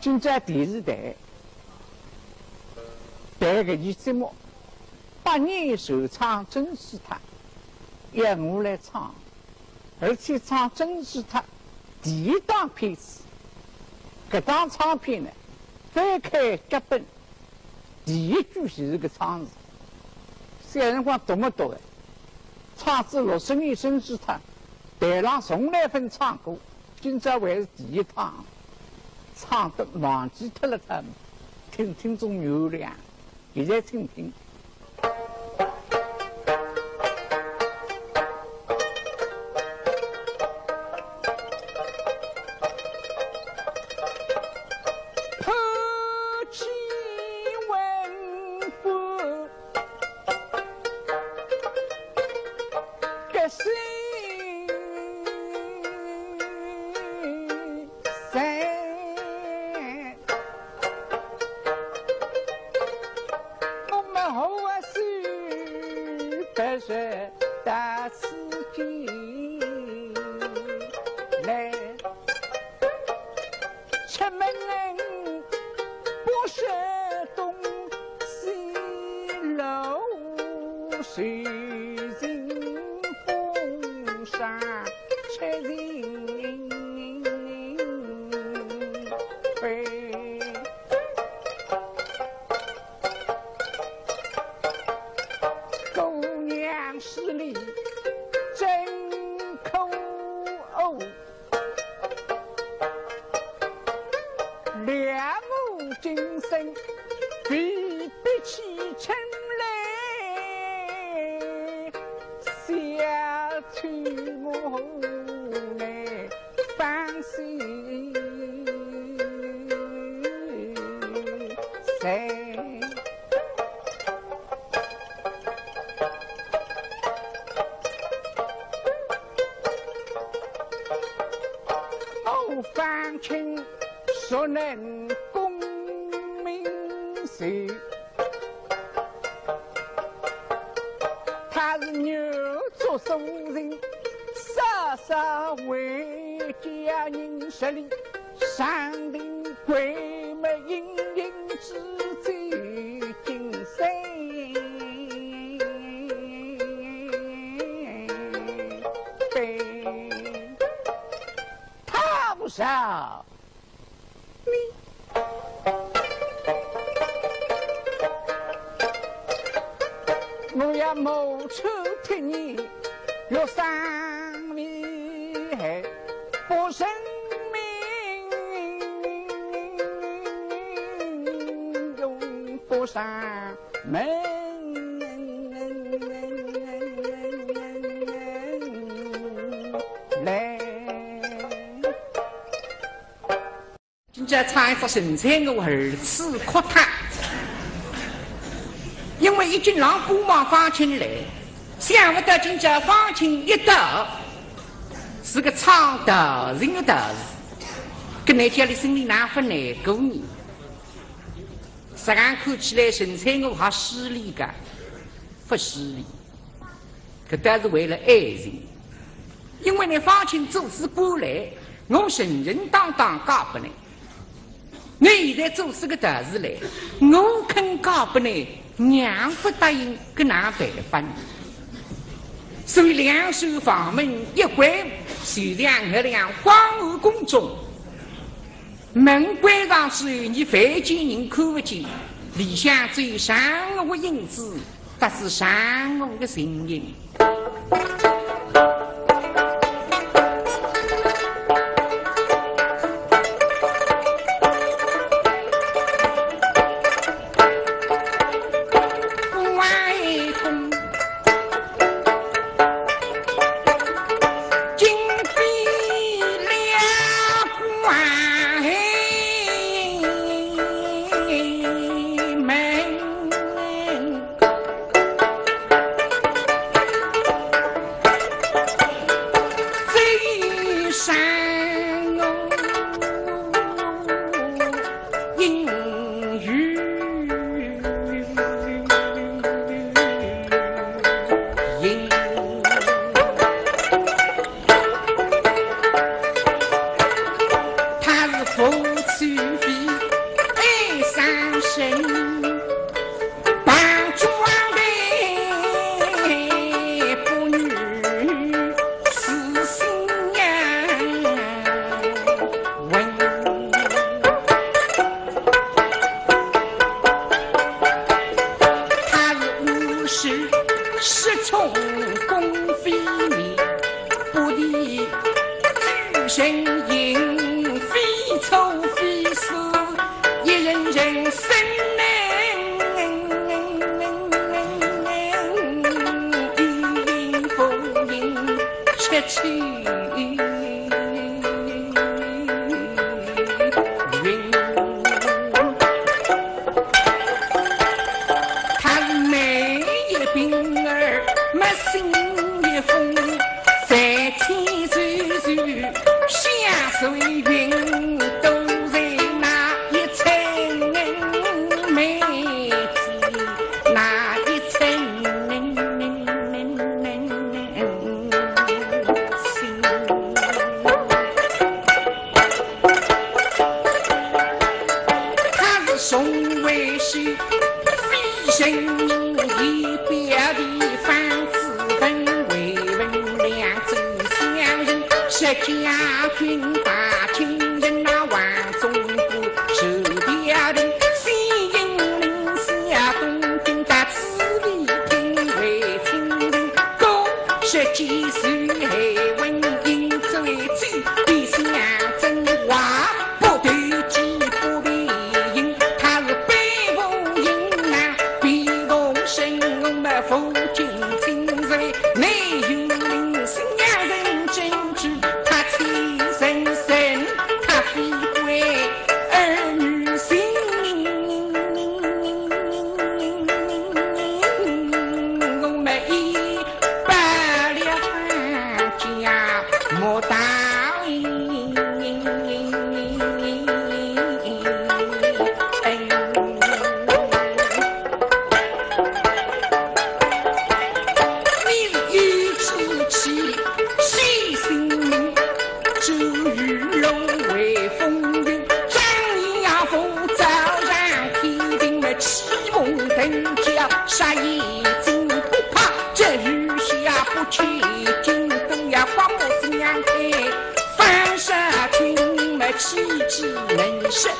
今朝电视台台搿期节目8年首唱真是他，要我来唱，而且唱真是他第一档片子。搿张唱片呢，翻开隔本，第一句就是个唱字。小辰光读没读的，唱至60年真是他，台上从来分唱过，今朝还是第一趟。唱得忘记脱了他们，听听种牛粮，现在听听。破气文风，个心。不是大刺激来，出门人不是东西楼，谁人风沙吃人会。十里真口哦，两目精神比比起尘来，小去我来放心谁。方清所能功名谁？他是牛做熟人，稍稍为家人实力，上林鬼没隐隐之罪精神。不少，我要谋求替你若三面不生命，永不上门。这唱一首神仙我儿子哭他，因为一群狼不往方清来，想不到今朝方清一到，是个唱道人的道士，跟那家里心里难分难过呢。实岸看起来神仙我还失礼的，不失礼，可都是为了爱人，因为那方清做事过来，我神人当告不来。你现在做是个大事来，我肯告不你，娘不答应，跟哪办法呢？所以两手房门一关，就像月亮光武宫中，门关上去，你凡间人看不见，里向只有上我影子，不是上我的声音。宋为师，飞行一别的方子分为文两州乡人，石家军大清人那万众不受别人，西营岭下东京大慈里听为亲人，共十几岁文英最最的乡镇话不对记不必应，他是北风营南比东神嘛福建清水内有领新娘人真知他妻神神他非归儿女心我们一百两家莫大杀一惊不怕，这雨下不去，京东呀光我是娘开，反杀群们气质能胜。